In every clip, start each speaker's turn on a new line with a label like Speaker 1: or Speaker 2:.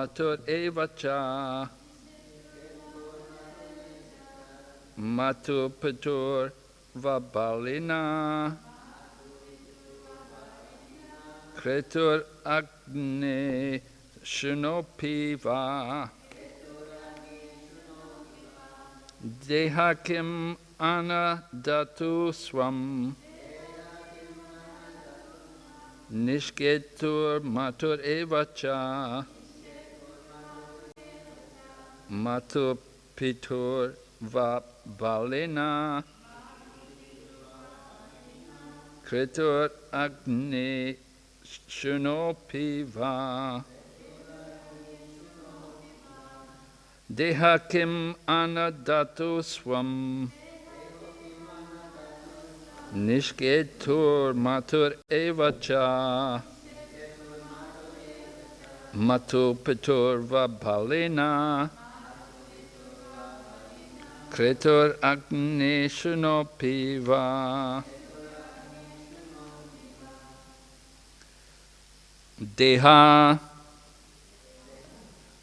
Speaker 1: matur evacha matu patur vabalina kretur agne shunopiva dehakim anadatu swam nishketur matur evacha matur pitur vabalina kretur agne shunopiva dehakim anadatu swam nishketur matur evacha matu pitur vabalina kretur agne shunopiva deha,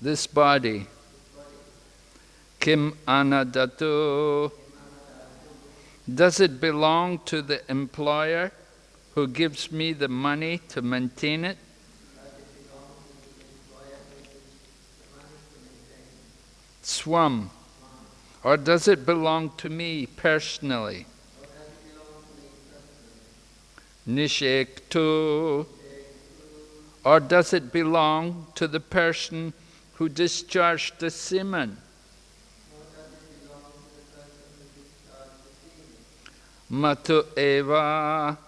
Speaker 1: this body, kim anadatu, does it belong to the employer who gives me the money to maintain it? Swam, or does it belong to me personally? Nishektu, or does it belong to the person who discharged the semen? Matu eva,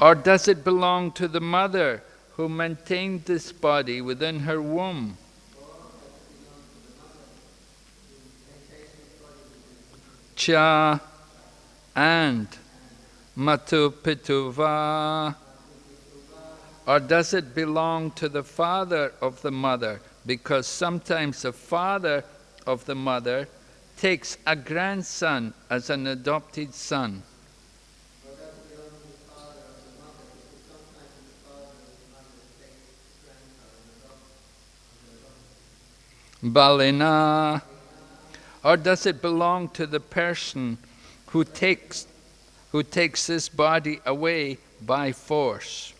Speaker 1: or does it belong to the mother who maintained this body within her womb? Cha, and matu pituva, or does it belong to the father of the mother? Because sometimes the father of the mother takes a grandson as an adopted son. Balina, or does it belong to the person who takes this body away by force?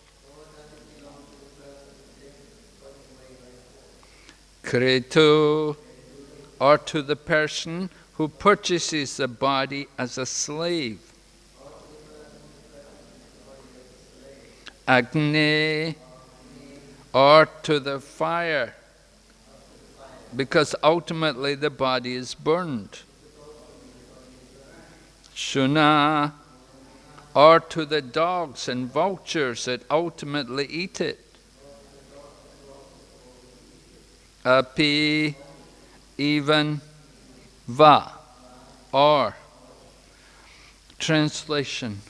Speaker 1: Kretu, or to the person who purchases the body as a slave. Agni, or to the fire, because ultimately the body is burned. Shuna, or to the dogs and vultures that ultimately eat it. Api, even, va, or. Translation.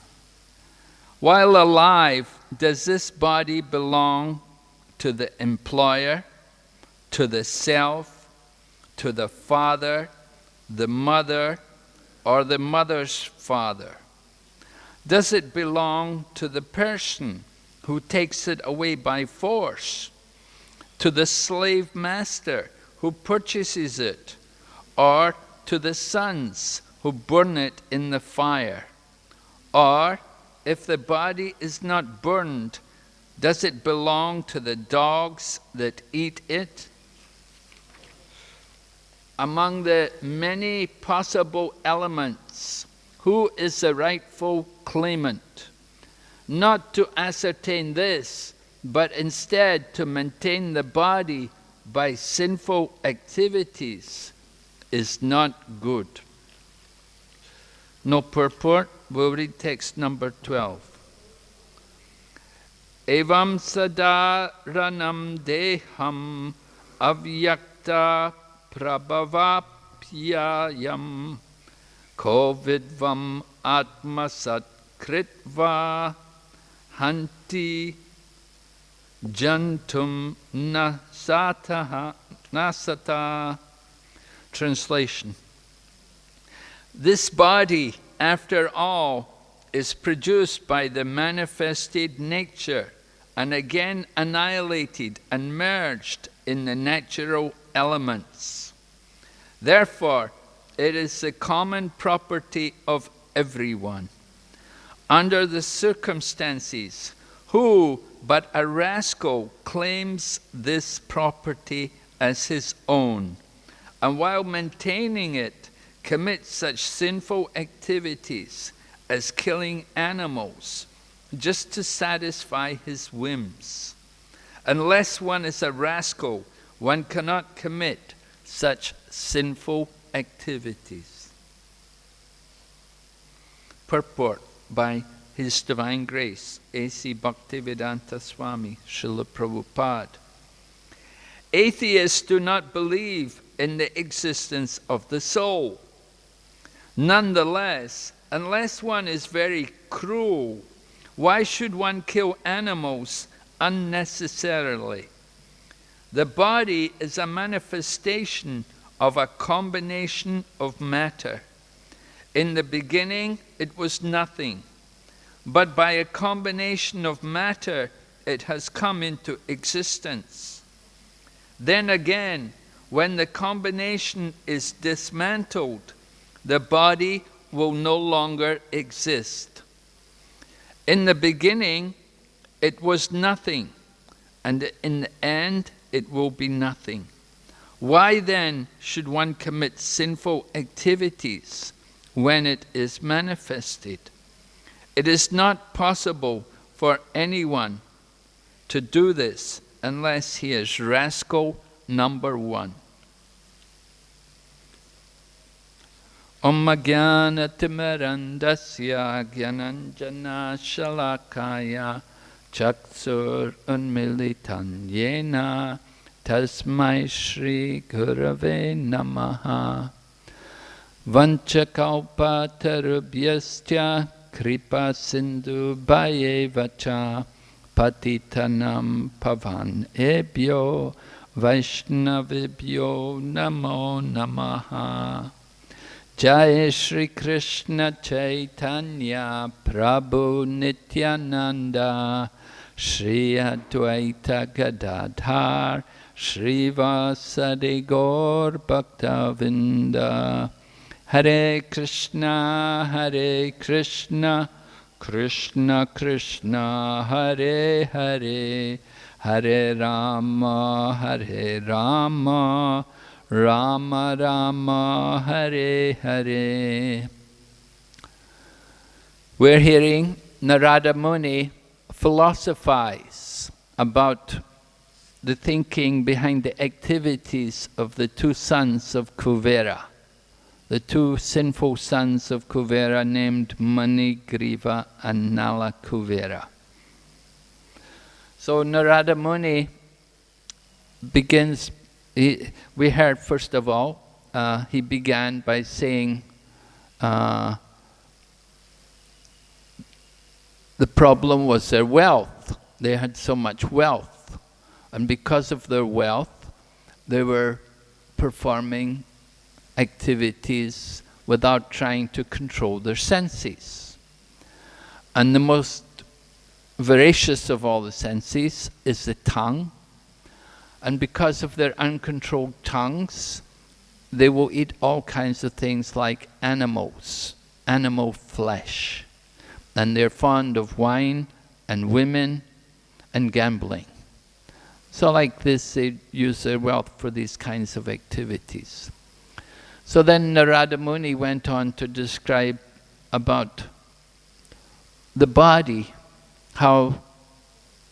Speaker 1: While alive, does this body belong to the employer, to the self, to the father, the mother, or the mother's father? Does it belong to the person who takes it away by force, to the slave master who purchases it, or to the sons who burn it in the fire? Or, if the body is not burned, does it belong to the dogs that eat it? Among the many possible elements, who is the rightful claimant? Not to ascertain this, but instead to maintain the body by sinful activities is not good. No purport. We'll read text number 12. Evam sadaranam deham avyakta prabhavapyayam kovidvam atmasat kritva hanti jantum nasata. Translation. This body, after all, is produced by the manifested nature and again annihilated and merged in the natural elements. Therefore, it is the common property of everyone. Under the circumstances, who but a rascal claims this property as his own, and while maintaining it, commits such sinful activities as killing animals, just to satisfy his whims? Unless one is a rascal, one cannot commit such sinful activities. Purport by His Divine Grace, A.C. Bhaktivedanta Swami, Srila Prabhupada. Atheists do not believe in the existence of the soul. Nonetheless, unless one is very cruel, why should one kill animals unnecessarily? The body is a manifestation of a combination of matter. In the beginning, it was nothing, but by a combination of matter, it has come into existence. Then again, when the combination is dismantled, the body will no longer exist. In the beginning, it was nothing, and in the end, it will be nothing. Why then should one commit sinful activities when it is manifested? It is not possible for anyone to do this unless he is rascal number one. Om Jnana Timirandasya Jnananjana Shalakaya Chakshur Unmilitan Yena Tasmai Shri Gurave Namaha. Vanchakalpa Tarubhyastya Kripa Sindhu Bhayevacha Patitanam Pavan Ebhyo Vaishnavibhyo Namo Namaha. Jai Shri Krishna Chaitanya Prabhu Nityananda Shri Advaita Gadadhar Shri Vasadi Gaur Bhaktavinda. Hare Krishna, Krishna Krishna, Hare Hare, Hare Rama, Rama Rama, Hare Hare. We're hearing Narada Muni philosophize about the thinking behind the activities of the two sons of Kuvera, the two sinful sons of Kuvera named Manigriva and Nala Kuvera. So Narada Muni begins, we heard first of all, he began by saying the problem was their wealth. They had so much wealth. And because of their wealth, they were performing activities without trying to control their senses. And the most voracious of all the senses is the tongue. And because of their uncontrolled tongues, they will eat all kinds of things like animals, animal flesh. And they're fond of wine and women and gambling. So like this, they use their wealth for these kinds of activities. So then Narada Muni went on to describe about the body, how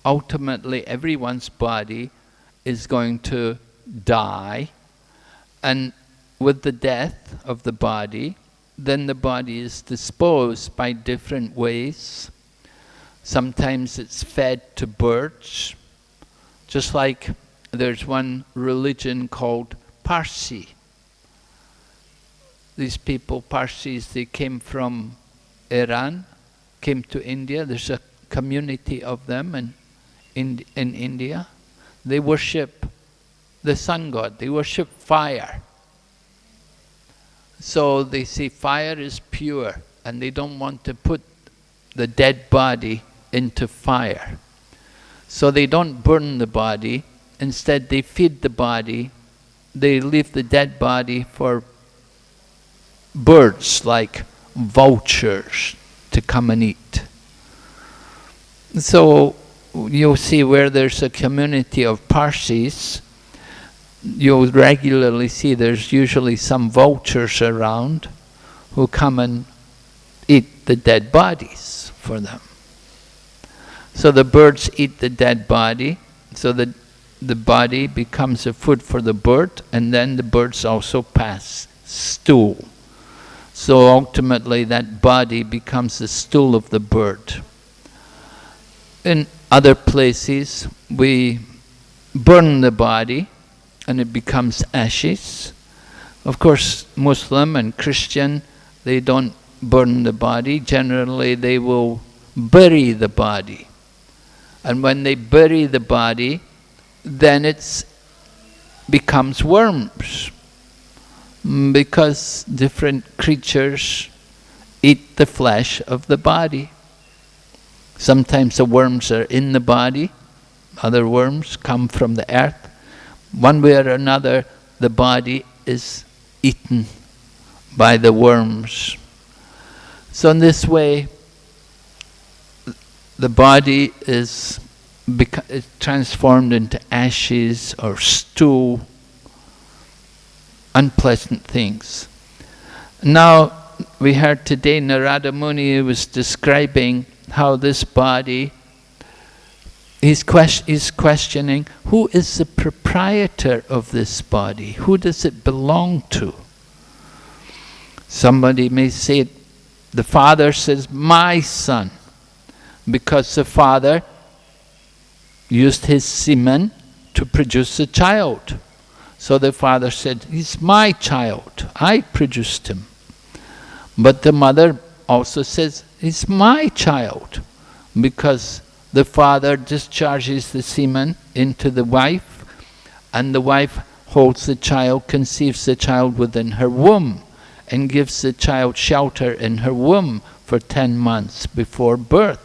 Speaker 1: ultimately everyone's body is going to die, and with the death of the body, then the body is disposed by different ways. Sometimes it's fed to birds, just like there's one religion called Parsi. These people, Parsis, they came from Iran, came to India. There's a community of them in India. They worship the sun god, they worship fire. So they say fire is pure, and they don't want to put the dead body into fire. So they don't burn the body, instead they feed the body, they leave the dead body for birds like vultures to come and eat. So you'll see where there's a community of Parsis, you'll regularly see there's usually some vultures around who come and eat the dead bodies for them. So the birds eat the dead body, so the body becomes a food for the bird, and then the birds also pass stool. So ultimately that body becomes the stool of the bird. In other places we burn the body and it becomes ashes. Of course, Muslim and Christian, they don't burn the body. Generally they will bury the body. And when they bury the body, then it becomes worms, because different creatures eat the flesh of the body. Sometimes the worms are in the body, other worms come from the earth. One way or another, the body is eaten by the worms. So in this way, the body is transformed into ashes or stew, unpleasant things. Now, we heard today Narada Muni was describing how this body, he's questioning, who is the proprietor of this body? Who does it belong to? Somebody may say, the father says, my son, because the father used his semen to produce a child. So the father said, he's my child, I produced him. But the mother also says, he's my child, because the father discharges the semen into the wife, and the wife holds the child, conceives the child within her womb, and gives the child shelter in her womb for 10 months before birth,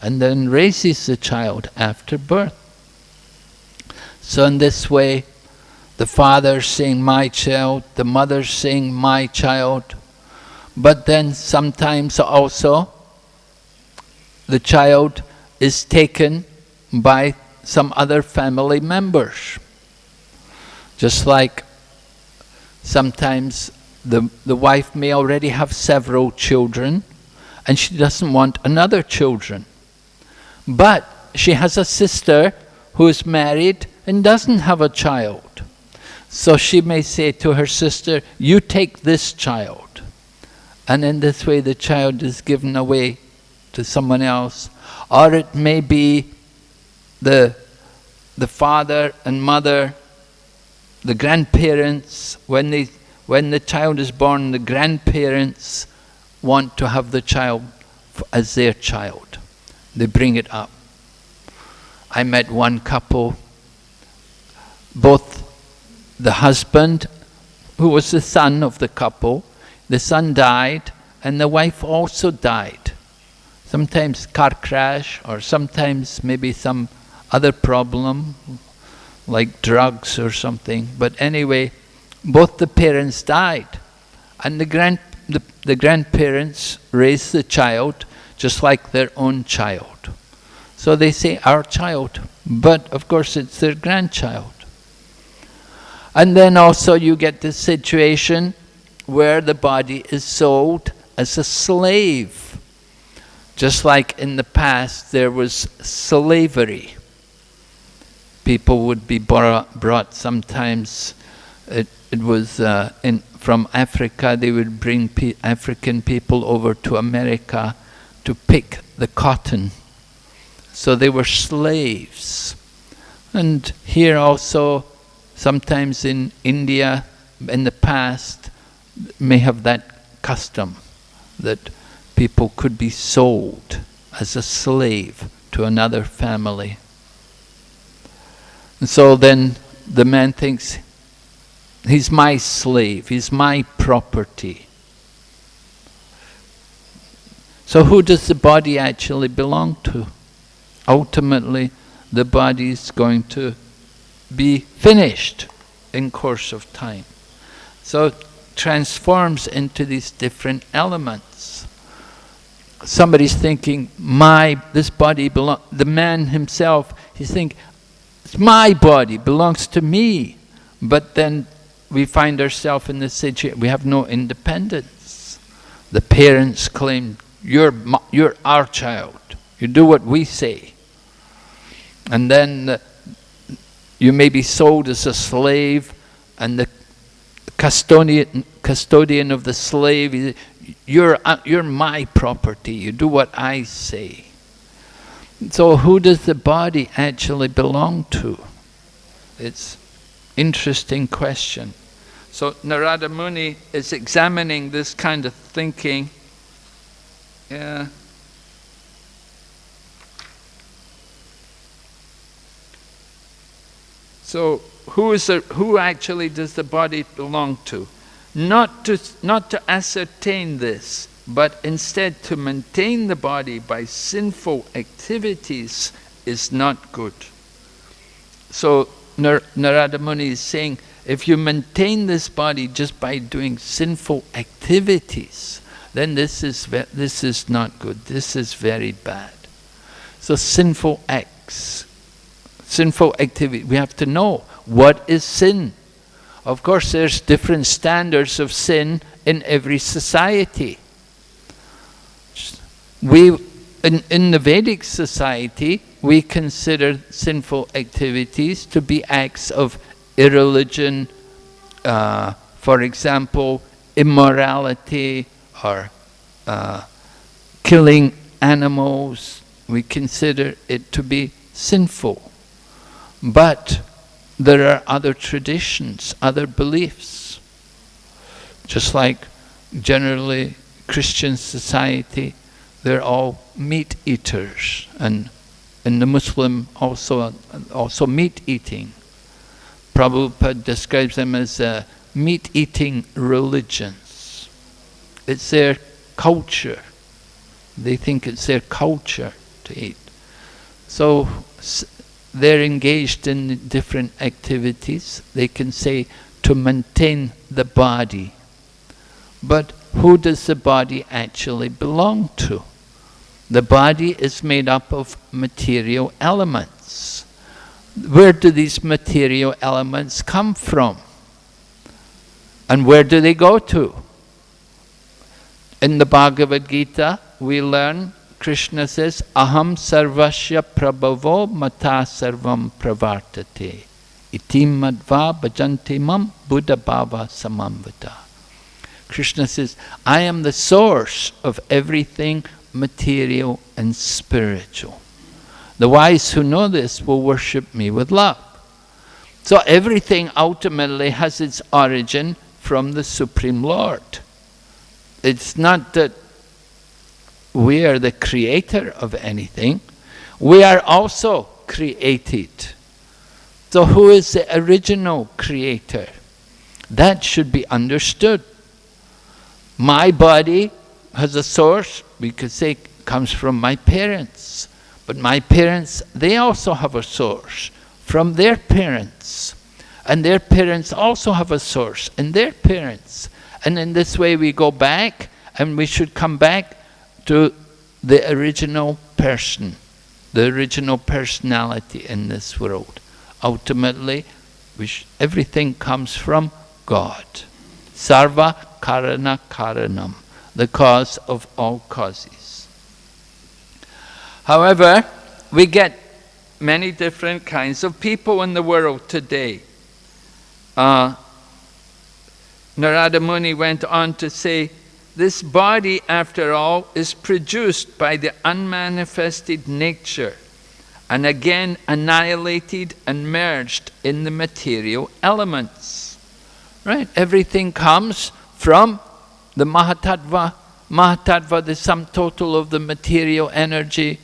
Speaker 1: and then raises the child after birth. So in this way, the father saying my child, the mother saying my child, but then sometimes also the child is taken by some other family members. Just like sometimes the wife may already have several children and she doesn't want another children. But she has a sister who is married and doesn't have a child. So she may say to her sister, you take this child. And in this way the child is given away to someone else. Or it may be the father and mother, the grandparents, when the child is born, the grandparents want to have the child as their child. They bring it up. I met one couple, both the husband, who was the son of the couple, the son died and the wife also died. Sometimes car crash, or sometimes maybe some other problem like drugs or something. But anyway, both the parents died, and the grandparents raised the child just like their own child. So they say our child, but of course it's their grandchild. And then also you get this situation where the body is sold as a slave. Just like in the past there was slavery. People would be brought sometimes, it was from Africa, they would bring African people over to America to pick the cotton. So they were slaves. And here also, sometimes in India, in the past, may have that custom that people could be sold as a slave to another family. And so then the man thinks, he's my slave, he's my property. So who does the body actually belong to? Ultimately, the body is going to be finished in course of time. So it transforms into these different elements. Somebody's thinking, this body belongs, the man himself, he's thinking, it's my body, belongs to me. But then we find ourselves in this situation, we have no independence. The parents claim, you're our child, you do what we say. And then you may be sold as a slave, and the custodian of the slave, you're my property, you do what I say. So who does the body actually belong to? It's interesting question. So Narada Muni is examining this kind of thinking. Yeah. So who actually does the body belong to? Not to ascertain this, but instead to maintain the body by sinful activities is not good. So Narada Muni is saying, if you maintain this body just by doing sinful activities, then this is not good. This is very bad. So sinful acts, sinful activity, we have to know what is sin. Of course, there's different standards of sin in every society. In the Vedic society, we consider sinful activities to be acts of irreligion, for example, immorality or killing animals. We consider it to be sinful. But there are other traditions, other beliefs. Just like generally Christian society, they're all meat eaters, and in the Muslim also meat eating. Prabhupada describes them as meat eating religions. It's their culture. They think it's their culture to eat. So they're engaged in different activities. They can say to maintain the body. But who does the body actually belong to? The body is made up of material elements. Where do these material elements come from? And where do they go to? In the Bhagavad Gita, we learn, Krishna says, Aham sarvasya prabhavo mata sarvam pravartate. Itim madva bhajanti mam buddha bhava samamvita. Krishna says, I am the source of everything material and spiritual. The wise who know this will worship me with love. So everything ultimately has its origin from the Supreme Lord. It's not that we are the creator of anything. We are also created. So who is the original creator? That should be understood. My body has a source, we could say, comes from my parents. But my parents, they also have a source from their parents. And their parents also have a source in their parents. And in this way we go back, and we should come back to the original person, the original personality in this world. Ultimately, everything comes from God. Sarva karana karanam, the cause of all causes. However, we get many different kinds of people in the world today. Narada Muni went on to say, this body, after all, is produced by the unmanifested nature and again annihilated and merged in the material elements. Right? Everything comes from the Mahatattva. Mahatattva, the sum total of the material energy.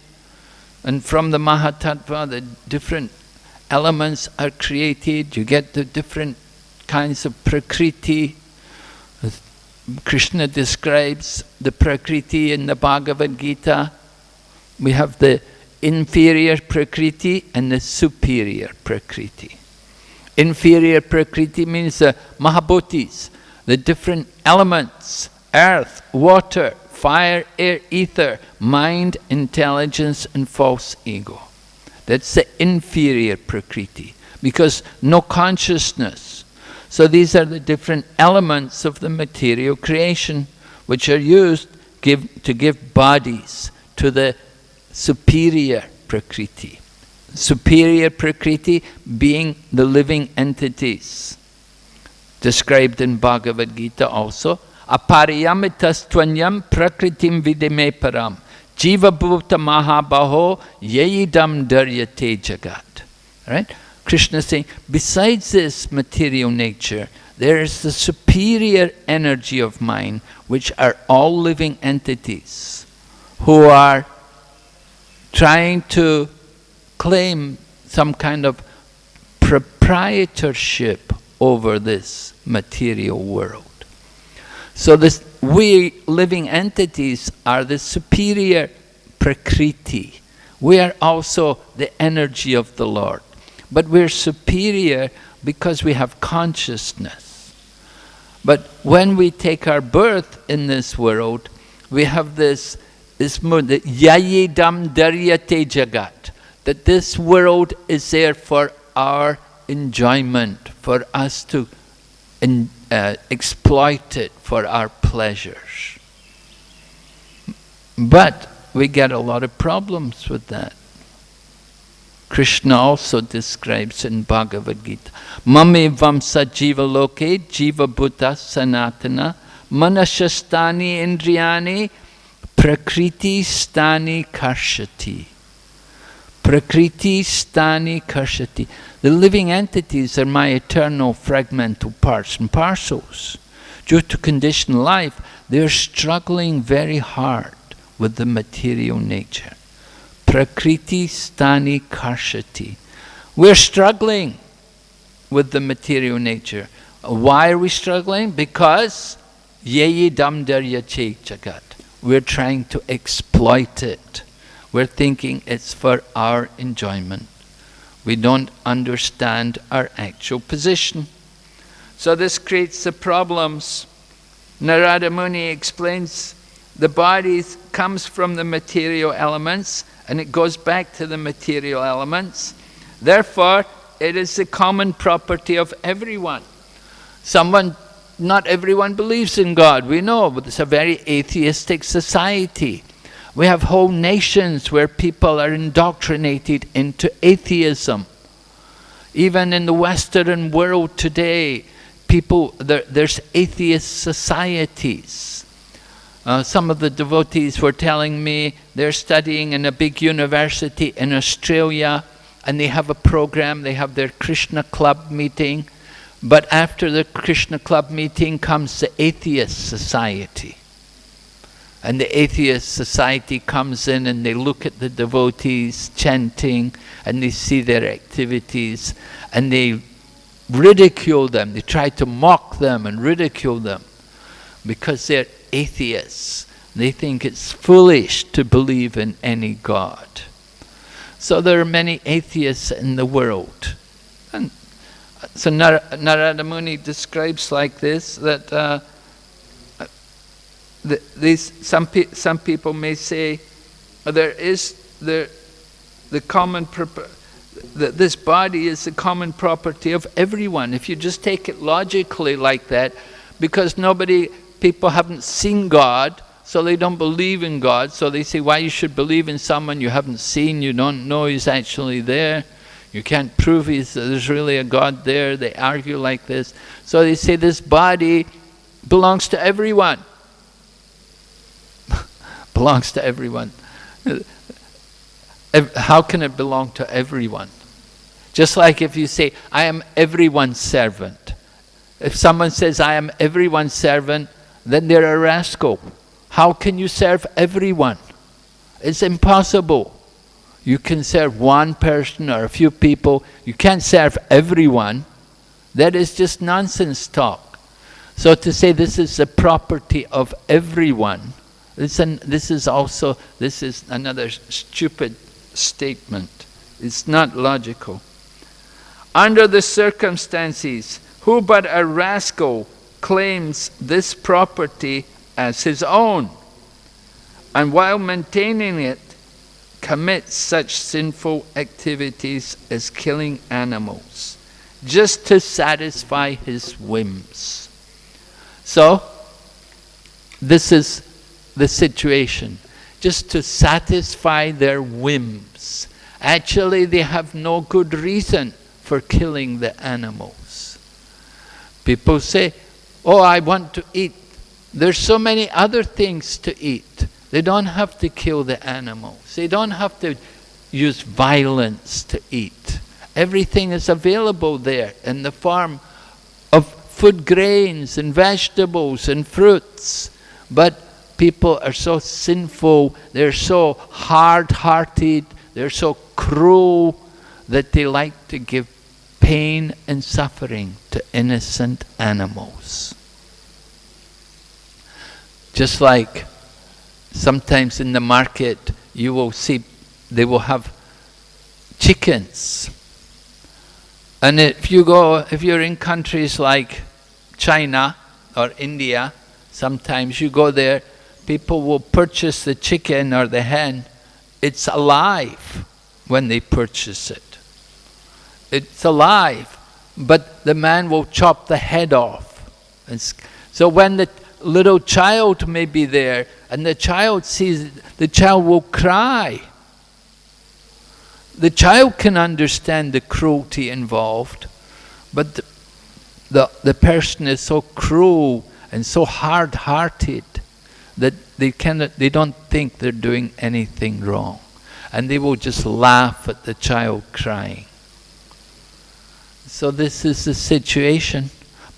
Speaker 1: And from the Mahatattva, the different elements are created. You get the different kinds of Prakriti. Krishna describes the Prakriti in the Bhagavad Gita. We have the inferior Prakriti and the superior Prakriti. Inferior Prakriti means the Mahabhutis, the different elements, earth, water, fire, air, ether, mind, intelligence, and false ego. That's the inferior Prakriti, because no consciousness. So these are the different elements of the material creation, which are used to give bodies to the superior Prakriti. Superior Prakriti being the living entities, described in Bhagavad Gita also. Apariyamitas tvanyam prakritim vidime param jiva bhuta mahabaho yayidam daryate jagat. Right? Krishna is saying, besides this material nature, there is the superior energy of mind, which are all living entities who are trying to claim some kind of proprietorship over this material world. So we living entities are the superior Prakriti. We are also the energy of the Lord. But we're superior because we have consciousness. But when we take our birth in this world, we have this mood, that yayidam daryate jagat, that this world is there for our enjoyment, for us to exploit it for our pleasures. But we get a lot of problems with that. Krishna also describes in Bhagavad Gita, Mame vamsa jiva loke jiva bhuta sanatana manashastani indriyani prakriti stani karshati. Prakriti stani karshati. The living entities are my eternal fragmental parts and parcels. Due to conditioned life, they're struggling very hard with the material nature. Prakriti stani karshati. We're struggling with the material nature. Why are we struggling? Because yayidam daryache jagat. We're trying to exploit it. We're thinking it's for our enjoyment. We don't understand our actual position. So this creates the problems. Narada Muni explains the body comes from the material elements and it goes back to the material elements. Therefore, it is the common property of everyone. Not everyone believes in God, we know, but it's a very atheistic society. We have whole nations where people are indoctrinated into atheism. Even in the Western world today, there's atheist societies. Some of the devotees were telling me they're studying in a big university in Australia, and they have a program, they have their Krishna Club meeting, but after the Krishna Club meeting comes the atheist society. And the atheist society comes in and they look at the devotees chanting and they see their activities and they ridicule them. They try to mock them and ridicule them because they're atheists. They think it's foolish to believe in any God. So there are many atheists in the world. And so Narada Muni describes like this, that some people may say that this body is the common property of everyone. If you just take it logically like that, because people haven't seen God, so they don't believe in God, so they say, why you should believe in someone you haven't seen, you don't know he's actually there, you can't prove there's really a God there. They argue like this. So they say this body belongs to everyone. Belongs to everyone. How can it belong to everyone? Just like if you say, I am everyone's servant. If someone says, I am everyone's servant, then they're a rascal. How can you serve everyone? It's impossible. You can serve one person or a few people. You can't serve everyone. That is just nonsense talk. So to say this is the property of everyone, this is another stupid statement. It's not logical. Under the circumstances, who but a rascal claims this property as his own, and while maintaining it, commits such sinful activities as killing animals, just to satisfy his whims. So, this is the situation, just to satisfy their whims. Actually, they have no good reason for killing the animals. People say, oh, I want to eat. There's so many other things to eat. They don't have to kill the animals. They don't have to use violence to eat. Everything is available there in the form of food grains and vegetables and fruits. But people are so sinful, they're so hard-hearted, they're so cruel that they like to give pain and suffering to innocent animals. Just like sometimes in the market you will see they will have chickens. And if you're in countries like China or India, sometimes you go there, people will purchase the chicken or the hen. It's alive when they purchase it. It's alive, but the man will chop the head off. So when the little child may be there, and the child sees it, the child will cry. The child can understand the cruelty involved, but the person is so cruel and so hard-hearted that they don't think they're doing anything wrong. And they will just laugh at the child crying. So this is the situation.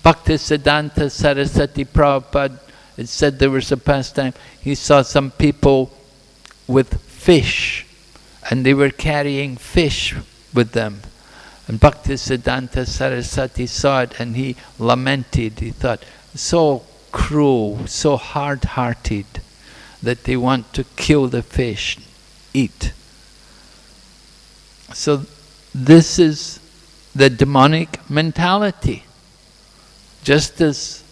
Speaker 1: Bhaktisiddhanta Saraswati Prabhupada, it said there was a pastime, he saw some people with fish, and they were carrying fish with them. And Bhaktisiddhanta Saraswati saw it and he lamented. He thought, so cruel, so hard-hearted, that they want to kill the fish, eat. So this is the demonic mentality. Just as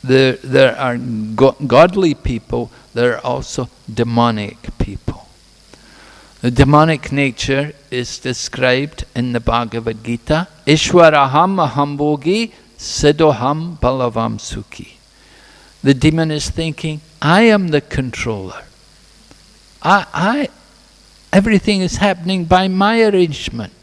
Speaker 1: there are godly people, there are also demonic people. The demonic nature is described in the Bhagavad Gita. Ishwaraham ahambogi siddhoham balavam sukhi. The demon is thinking, I am the controller. Everything is happening by my arrangement.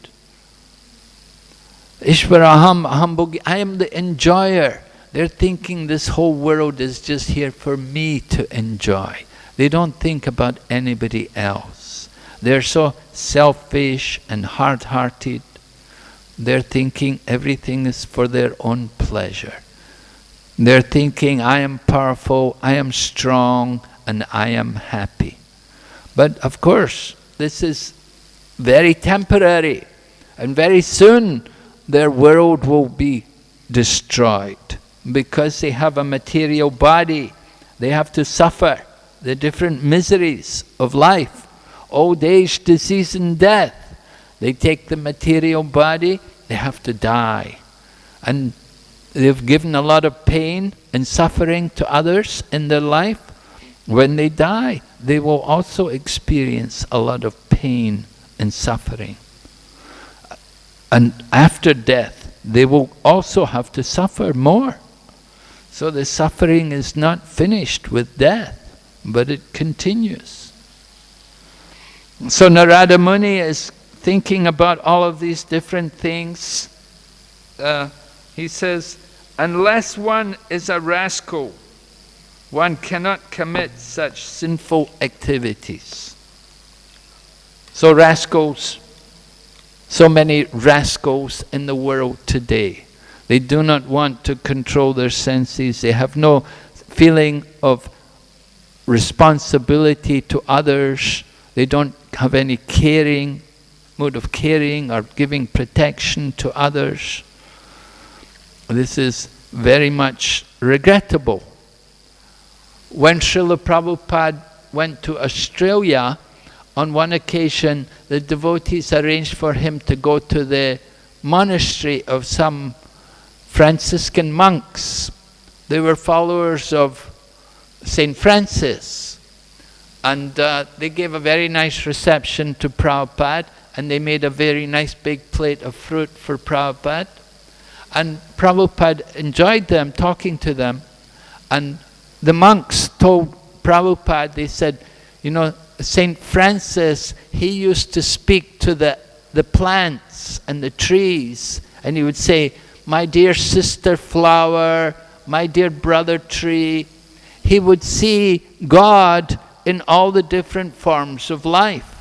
Speaker 1: Ishwaraham ahambogi, I am the enjoyer. They're thinking this whole world is just here for me to enjoy. They don't think about anybody else. They're so selfish and hard-hearted. They're thinking everything is for their own pleasure. They're thinking, I am powerful, I am strong, and I am happy. But of course, this is very temporary, and very soon their world will be destroyed because they have a material body. They have to suffer the different miseries of life. Old age, disease and death. They take the material body, they have to die. And they've given a lot of pain and suffering to others in their life. When they die, they will also experience a lot of pain and suffering. And after death, they will also have to suffer more. So the suffering is not finished with death, but it continues. So Narada Muni is thinking about all of these different things. He says, unless one is a rascal, one cannot commit such sinful activities. So rascals, so many rascals in the world today. They do not want to control their senses. They have no feeling of responsibility to others. They don't have any mood of caring or giving protection to others. This is very much regrettable. When Srila Prabhupada went to Australia, on one occasion the devotees arranged for him to go to the monastery of some Franciscan monks. They were followers of St. Francis. And they gave a very nice reception to Prabhupada, and they made a very nice big plate of fruit for Prabhupada. And Prabhupada enjoyed them, talking to them. And the monks told Prabhupada, they said, you know, St. Francis, he used to speak to the plants and the trees, and he would say, my dear sister flower, my dear brother tree. He would see God in all the different forms of life.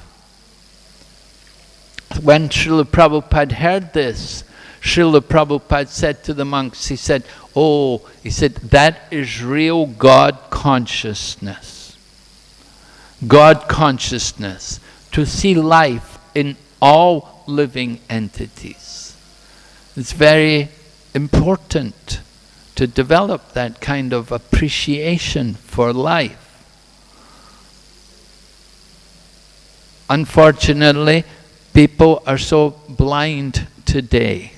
Speaker 1: When Srila Prabhupada heard this, Srila Prabhupada said to the monks, he said, that is real God consciousness. God consciousness, to see life in all living entities. It's very important to develop that kind of appreciation for life. Unfortunately, people are so blind today.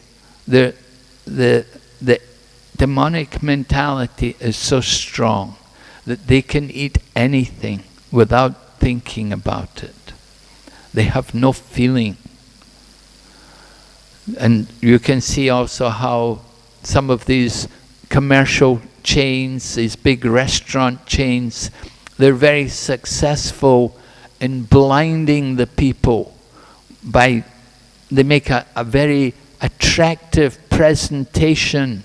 Speaker 1: The demonic mentality is so strong that they can eat anything without thinking about it. They have no feeling. And you can see also how some of these commercial chains, these big restaurant chains, they're very successful in blinding the people by, they make a very attractive presentation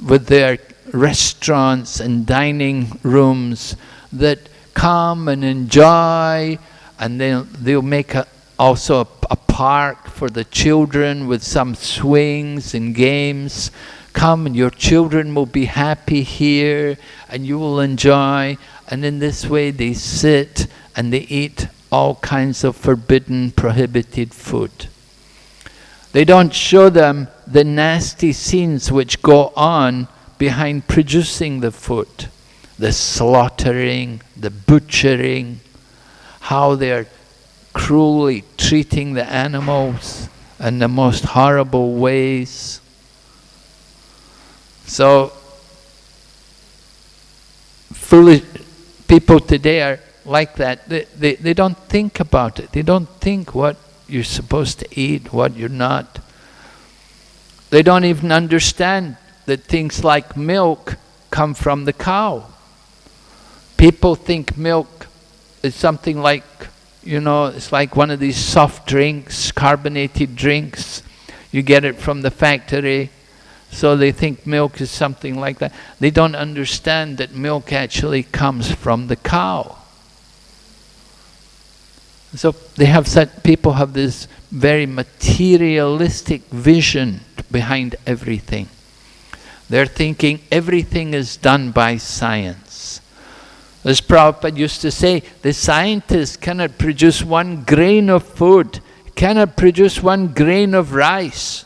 Speaker 1: with their restaurants and dining rooms that come and enjoy, and they'll make also a park for the children with some swings and games. Come and your children will be happy here and you will enjoy. And in this way they sit and they eat all kinds of forbidden, prohibited food. They don't show them the nasty scenes which go on behind producing the food. The slaughtering, the butchering, how they're cruelly treating the animals in the most horrible ways. So, foolish people today are like that. They don't think about it. They don't think what you're supposed to eat, what you're not. They don't even understand that things like milk come from the cow. People think milk is something like, you know, it's like one of these soft drinks, carbonated drinks. You get it from the factory. So they think milk is something like that. They don't understand that milk actually comes from the cow. So they have people have this very materialistic vision behind everything. They're thinking everything is done by science. As Prabhupada used to say, the scientists cannot produce 1 grain of food, cannot produce 1 grain of rice.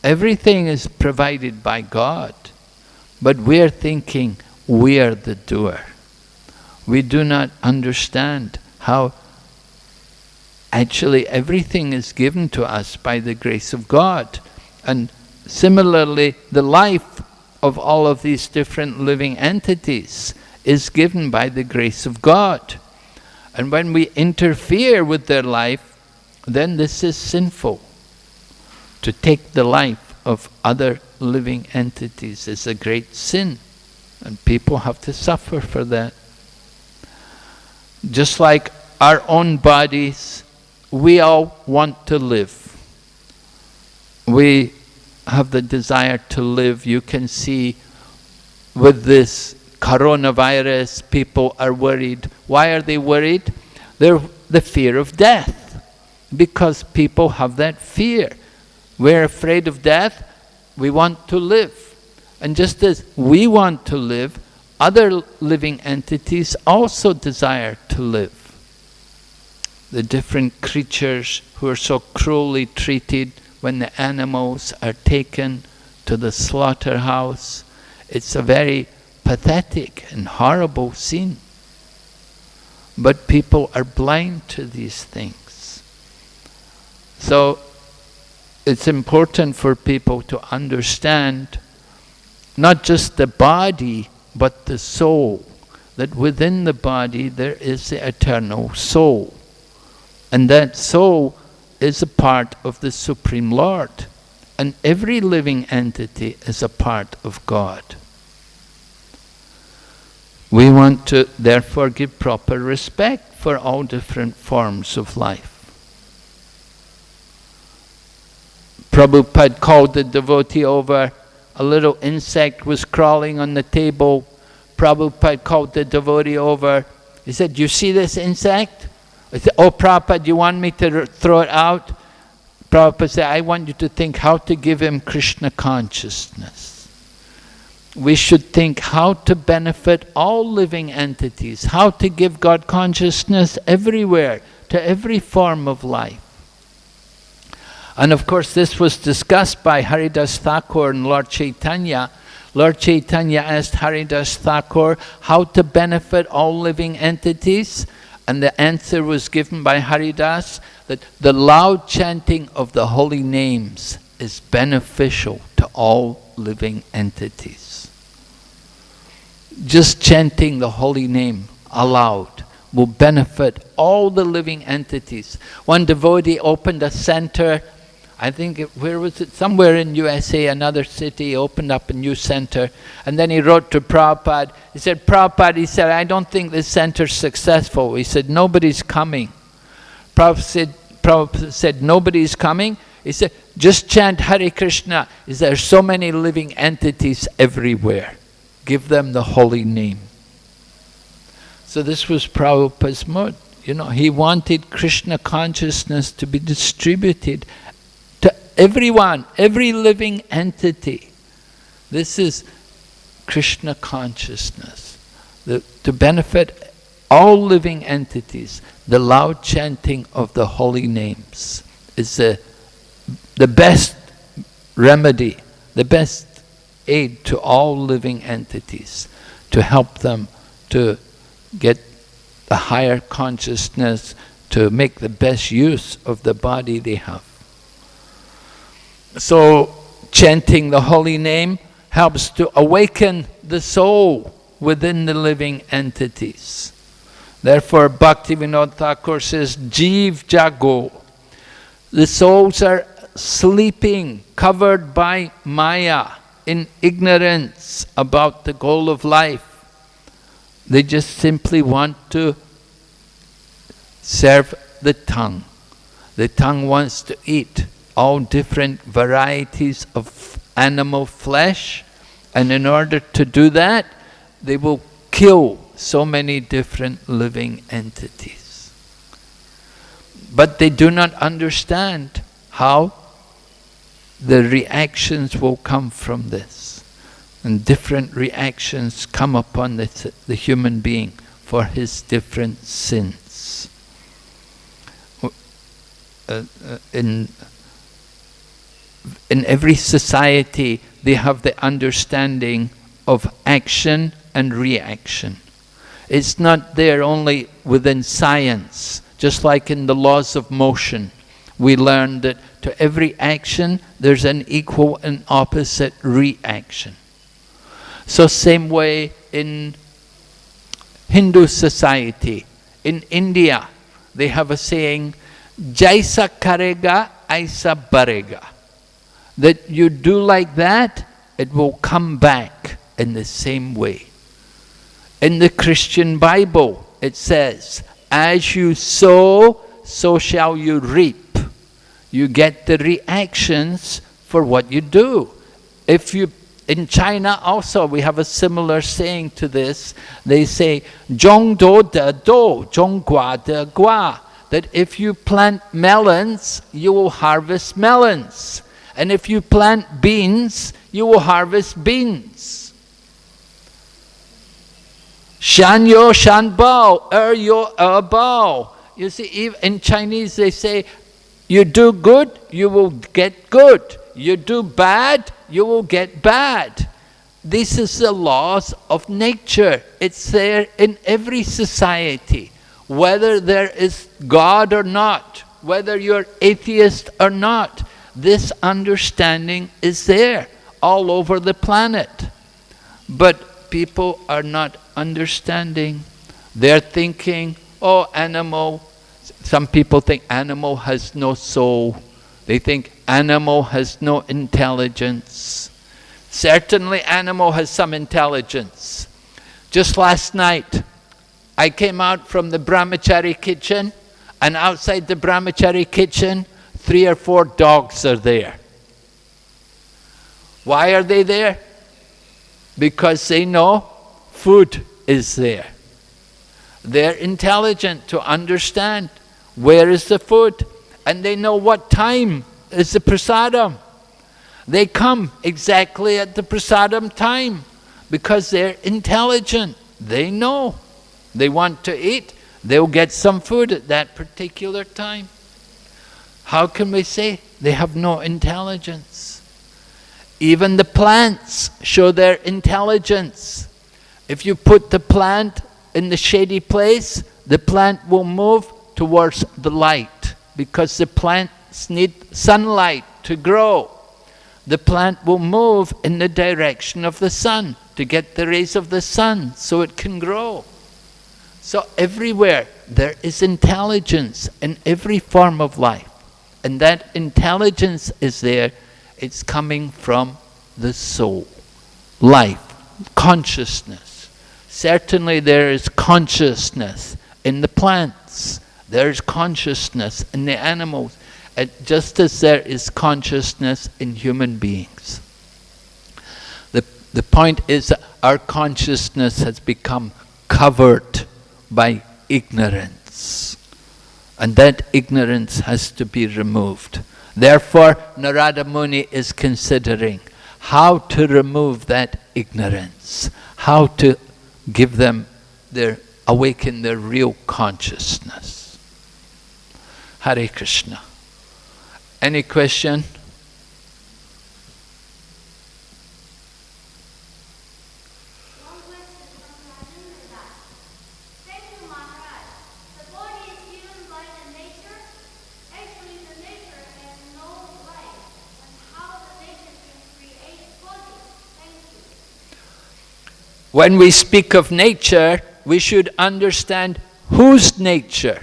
Speaker 1: Everything is provided by God. But we're thinking we are the doer. We do not understand how actually everything is given to us by the grace of God. And similarly, the life of all of these different living entities is given by the grace of God. And when we interfere with their life, then this is sinful. To take the life of other living entities is a great sin, and people have to suffer for that. Just like our own bodies, we all want to live. We have the desire to live. You can see with this coronavirus, people are worried. Why are they worried? They're the fear of death, because people have that fear. We're afraid of death, we want to live. And just as we want to live, other living entities also desire to live. The different creatures who are so cruelly treated when the animals are taken to the slaughterhouse, it's a very pathetic and horrible scene. But people are blind to these things. So, it's important for people to understand not just the body, but the soul. That within the body there is the eternal soul. And that soul is a part of the Supreme Lord. And every living entity is a part of God. We want to therefore give proper respect for all different forms of life. Prabhupada called the devotee over, a little insect was crawling on the table. Prabhupada called the devotee over. He said, "You see this insect?" I said, "Oh Prabhupada, you want me to throw it out?" Prabhupada said, "I want you to think how to give him Krishna consciousness. We should think how to benefit all living entities, how to give God consciousness everywhere, to every form of life." And of course this was discussed by Haridas Thakur and Lord Chaitanya. Lord Chaitanya asked Haridas Thakur how to benefit all living entities, and the answer was given by Haridas that the loud chanting of the holy names is beneficial to all living entities. Just chanting the holy name aloud will benefit all the living entities. One devotee opened a center, I think, where was it? Somewhere in USA, another city, opened up a new center. And then he wrote to Prabhupada. He said, "Prabhupada," he said, "I don't think this center's successful." He said, "Nobody's coming." Prabhupada said, "Nobody's coming?" He said, "Just chant Hare Krishna. There are so many living entities everywhere. Give them the holy name." So this was Prabhupada's mood. You know, he wanted Krishna consciousness to be distributed to everyone, every living entity. This is Krishna consciousness. To benefit all living entities, the loud chanting of the holy names is the best remedy, the best aid to all living entities, to help them to get a higher consciousness, to make the best use of the body they have. So chanting the holy name helps to awaken the soul within the living entities. Therefore Bhaktivinoda Thakur says, "Jeev jago." The souls are sleeping, covered by Maya, in ignorance about the goal of life. They just simply want to serve the tongue. The tongue wants to eat all different varieties of animal flesh, and in order to do that, they will kill so many different living entities. But they do not understand how the reactions will come from this. And different reactions come upon the human being for his different sins. In every society, they have the understanding of action and reaction. It's not there only within science. Just like in the laws of motion, we learn that to every action, there's an equal and opposite reaction. So same way in Hindu society. In India, they have a saying, "Jaisa karega, aisa barega." That you do like that, it will come back in the same way. In the Christian Bible, it says, "As you sow, so shall you reap." You get the reactions for what you do. In China also, we have a similar saying to this. They say, "Zhong do de do, zhong gua de gua." That if you plant melons, you will harvest melons. And if you plant beans, you will harvest beans. "Shan yo shan bao, yo bao." You see, in Chinese they say, you do good, you will get good. You do bad, you will get bad. This is the laws of nature. It's there in every society. Whether there is God or not, whether you're atheist or not, This understanding is there all over the planet. But people are not understanding. They're thinking, oh, animal. Some people think animal has no soul. They think animal has no intelligence. Certainly animal has some intelligence. Just last night, I came out from the brahmachari kitchen, and outside the brahmachari kitchen, 3 or 4 dogs are there. Why are they there? Because they know food is there. They're intelligent to understand where is the food, and they know what time is the prasadam. They come exactly at the prasadam time because they're intelligent. They know. They want to eat, they'll get some food at that particular time. How can we say they have no intelligence? Even the plants show their intelligence. If you put the plant in the shady place, the plant will move towards the light because the plants need sunlight to grow. The plant will move in the direction of the sun to get the rays of the sun so it can grow. So everywhere there is intelligence in every form of life. And that intelligence is there. It's coming from the soul, life, consciousness. Certainly there is consciousness in the plants. There is consciousness in the animals. Just as there is consciousness in human beings. The point is that our consciousness has become covered by ignorance. And that ignorance has to be removed. Therefore, Narada Muni is considering how to remove that ignorance, how to give them awaken their real consciousness. Hare Krishna. Any question? When we speak of nature, we should understand whose nature.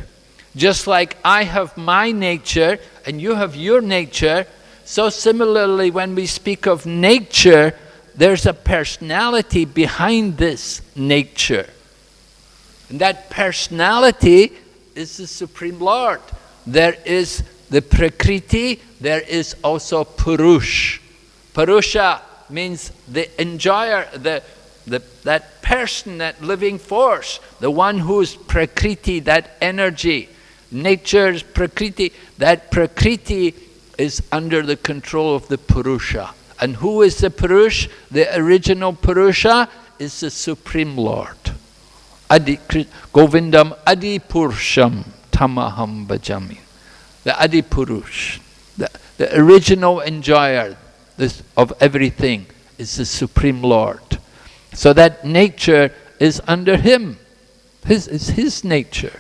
Speaker 1: Just like I have my nature and you have your nature, so similarly when we speak of nature, there's a personality behind this nature. And that personality is the Supreme Lord. There is the Prakriti, there is also Purush. Purusha means the enjoyer, that person, that living force, the one who's Prakriti, that energy. Nature's Prakriti, that Prakriti is under the control of the Purusha. And who is the Purush? The original Purusha is the Supreme Lord. Govindam Adi Purusham Tamaham Bhajami. The Adi Purush, the original enjoyer of everything is the Supreme Lord. So that nature is under him. Is his nature.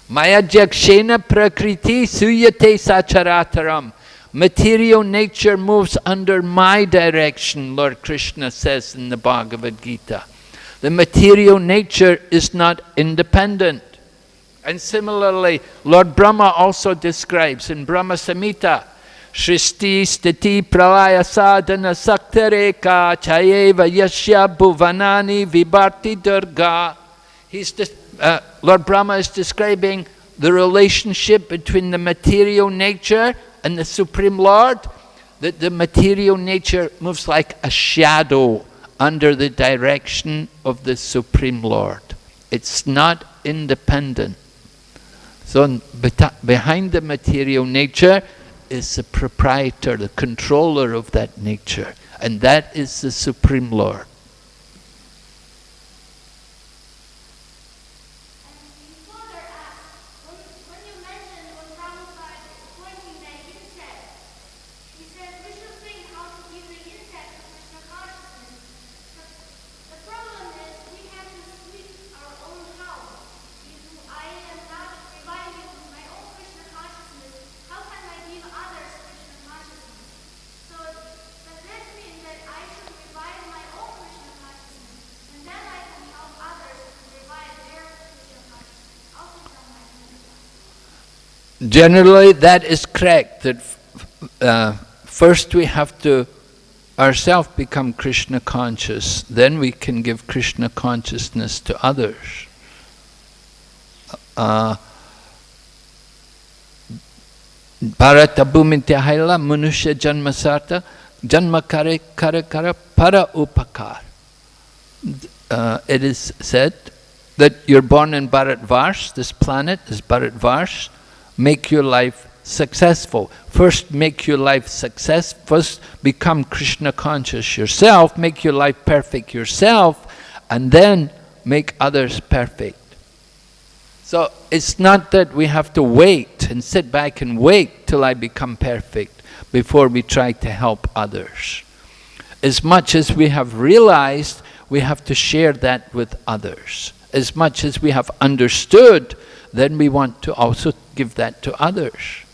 Speaker 1: Maya jakshena prakriti suyate sacharataram. Material nature moves under my direction, Lord Krishna says in the Bhagavad Gita. The material nature is not independent. And similarly, Lord Brahma also describes in Brahma Samhita, Shristi stiti pralaya sadhana saktareka chayeva yashya bhuvanani vibharti durga. Lord Brahma is describing the relationship between the material nature and the Supreme Lord, that the material nature moves like a shadow under the direction of the Supreme Lord. It's not independent. So behind the material nature is the proprietor, the controller of that nature, and that is the Supreme Lord. Generally, that is correct, that first we have to ourselves become Krishna conscious, then we can give Krishna consciousness to others. Bharata bhumintya haila manusya janmasarta janma kare kare kara para upakar. It is said that you're born in Bharatvarsh, this planet is Bharatvarsh, make your life successful. First make your life success, first become Krishna conscious yourself, make your life perfect yourself, and then make others perfect. So it's not that we have to wait and sit back and wait till I become perfect before we try to help others. As much as we have realized, we have to share that with others. As much as we have understood, then we want to also give that to others.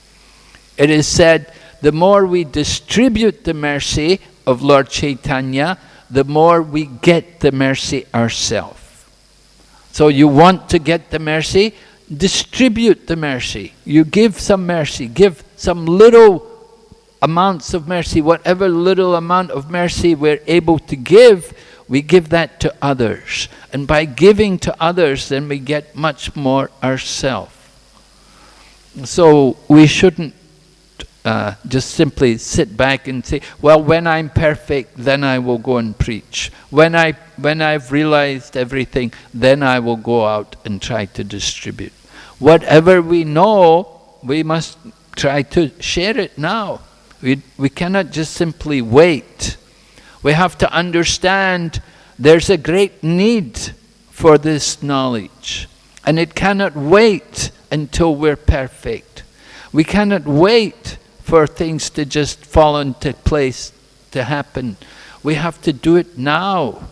Speaker 1: It is said, the more we distribute the mercy of Lord Chaitanya, the more we get the mercy ourselves. So you want to get the mercy, distribute the mercy. You give some mercy, give some little amounts of mercy, whatever little amount of mercy we're able to give, we give that to others. And by giving to others, then we get much more ourselves. So we shouldn't just simply sit back and say, well, when I'm perfect, then I will go and preach. When I've realized everything, then I will go out and try to distribute. Whatever we know, we must try to share it now. We cannot just simply wait. We have to understand there's a great need for this knowledge, and it cannot wait until we're perfect. We cannot wait for things to just fall into place, to happen. We have to do it now.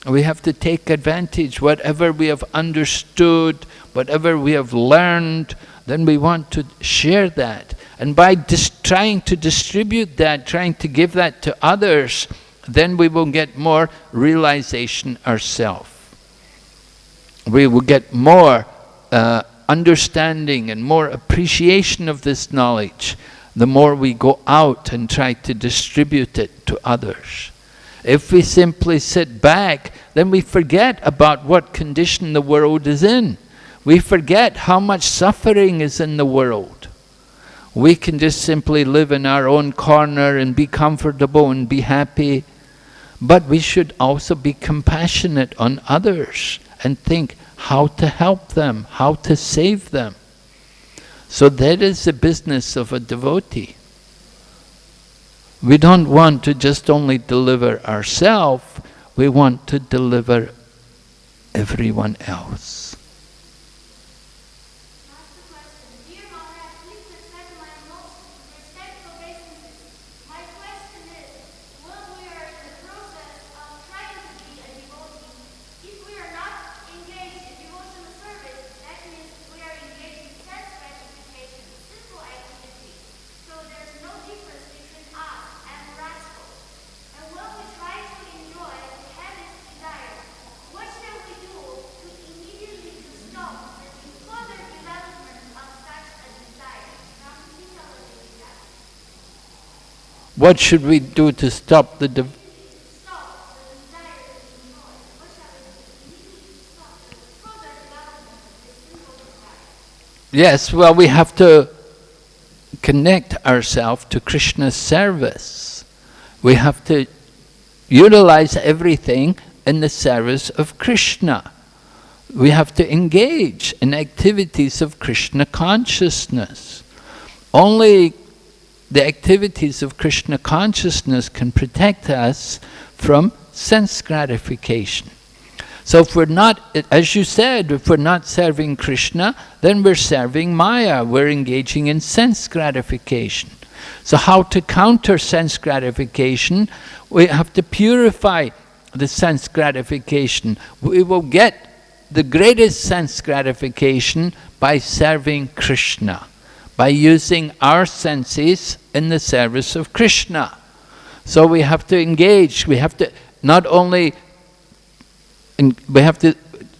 Speaker 1: We have to take advantage. Whatever we have understood, whatever we have learned, then we want to share that. And by trying to distribute that, trying to give that to others, then we will get more realization ourselves. We will get more understanding and more appreciation of this knowledge, the more we go out and try to distribute it to others. If we simply sit back, then we forget about what condition the world is in. We forget how much suffering is in the world. We can just simply live in our own corner and be comfortable and be happy. But we should also be compassionate on others and think how to help them, how to save them. So that is the business of a devotee. We don't want to just only deliver ourselves, we want to deliver everyone else. What should we do to stop the Yes, well, we have to connect ourselves to Krishna's service. We have to utilize everything in the service of Krishna. We have to engage in activities of Krishna consciousness. Only the activities of Krishna consciousness can protect us from sense gratification. So if we're not, as you said, if we're not serving Krishna, then we're serving Maya, we're engaging in sense gratification. So how to counter sense gratification? We have to purify the sense gratification. We will get the greatest sense gratification by serving Krishna, by using our senses in the service of Krishna. So we have to engage, we have to not only, we have to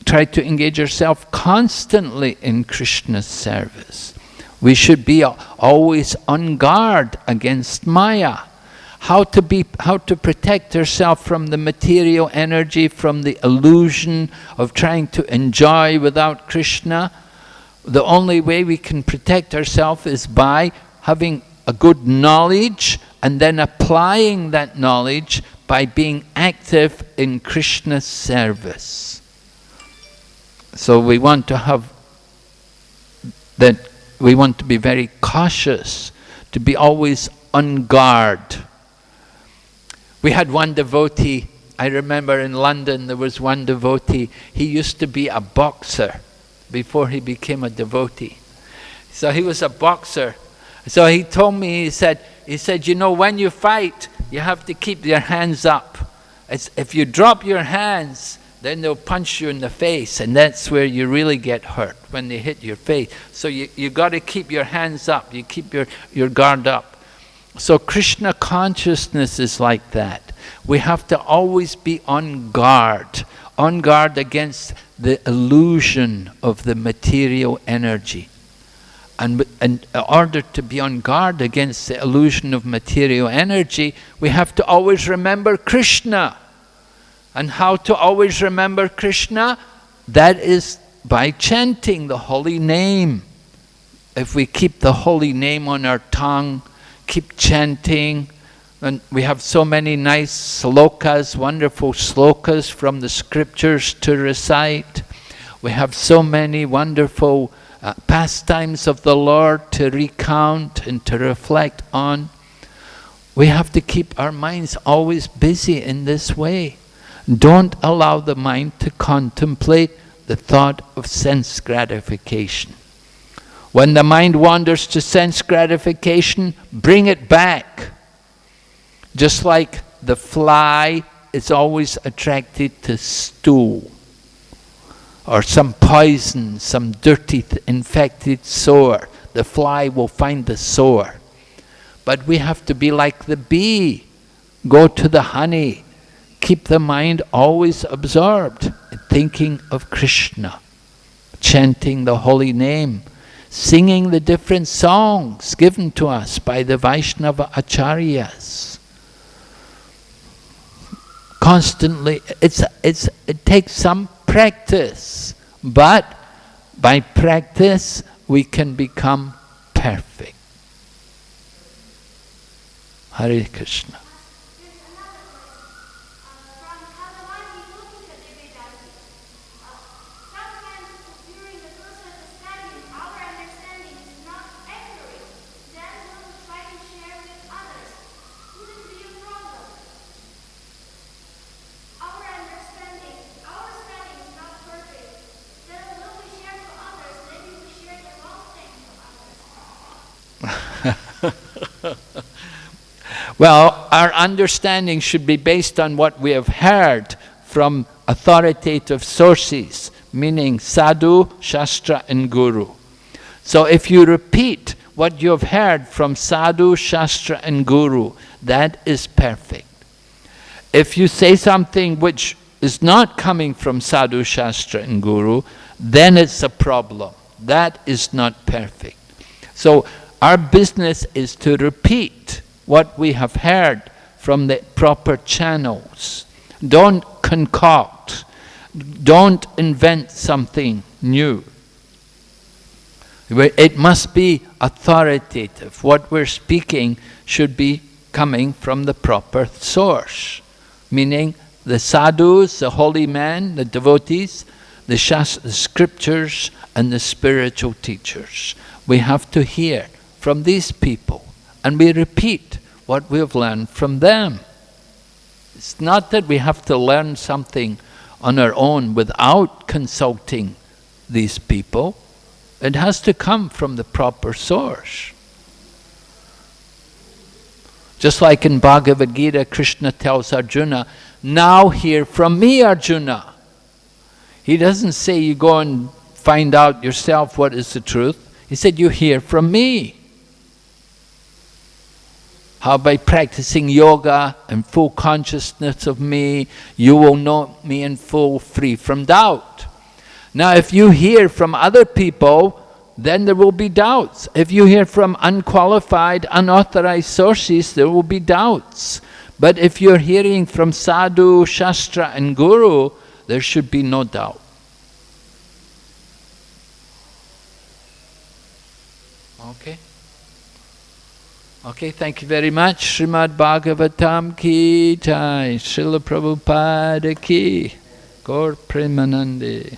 Speaker 1: try to engage ourselves constantly in Krishna's service. We should be always on guard against Maya. How to protect ourselves from the material energy, from the illusion of trying to enjoy without Krishna. The only way we can protect ourselves is by having a good knowledge and then applying that knowledge by being active in Krishna's service. So we want to have that, we want to be very cautious, to be always on guard. We had one devotee, I remember in London there was one devotee, he used to be a boxer before he became a devotee. So he was a boxer. So he told me, he said, you know, when you fight, you have to keep your hands up. If you drop your hands, then they'll punch you in the face, and that's where you really get hurt, when they hit your face. So you got to keep your hands up, you keep your guard up. So Krishna consciousness is like that. We have to always be on guard against the illusion of the material energy. And in order to be on guard against the illusion of material energy, we have to always remember Krishna. And how to always remember Krishna? That is by chanting the holy name. If we keep the holy name on our tongue, keep chanting, and we have so many nice slokas, wonderful slokas from the scriptures to recite. We have so many wonderful pastimes of the Lord to recount and to reflect on. We have to keep our minds always busy in this way. Don't allow the mind to contemplate the thought of sense gratification. When the mind wanders to sense gratification, bring it back. Just like the fly is always attracted to stool, or some poison, some dirty infected sore. The fly will find the sore. But we have to be like the bee. Go to the honey. Keep the mind always absorbed, thinking of Krishna, chanting the holy name, singing the different songs given to us by the Vaishnava acharyas. Constantly, it takes some practice, but by practice we can become perfect. Hare Krishna. Well, our understanding should be based on what we have heard from authoritative sources, meaning sadhu, shastra and guru. So if you repeat what you have heard from sadhu, shastra and guru, that is perfect. If you say something which is not coming from sadhu, shastra and guru, then it's a problem. That is not perfect. So our business is to repeat what we have heard from the proper channels. Don't concoct. Don't invent something new. It must be authoritative. What we're speaking should be coming from the proper source. Meaning the sadhus, the holy men, the devotees, the scriptures and the spiritual teachers. We have to hear from these people, and we repeat what we have learned from them. It's not that we have to learn something on our own without consulting these people. It has to come from the proper source. Just like in Bhagavad Gita, Krishna tells Arjuna, now hear from me, Arjuna. He doesn't say you go and find out yourself what is the truth. He said you hear from me. How by practicing yoga and full consciousness of me, you will know me in full, free from doubt. Now if you hear from other people, then there will be doubts. If you hear from unqualified, unauthorized sources, there will be doubts. But if you're hearing from sadhu, shastra and guru, there should be no doubt. Okay? Okay, thank you very much. Srimad Bhagavatam ki jai, Srila Prabhupada ki, Gaur Premanande.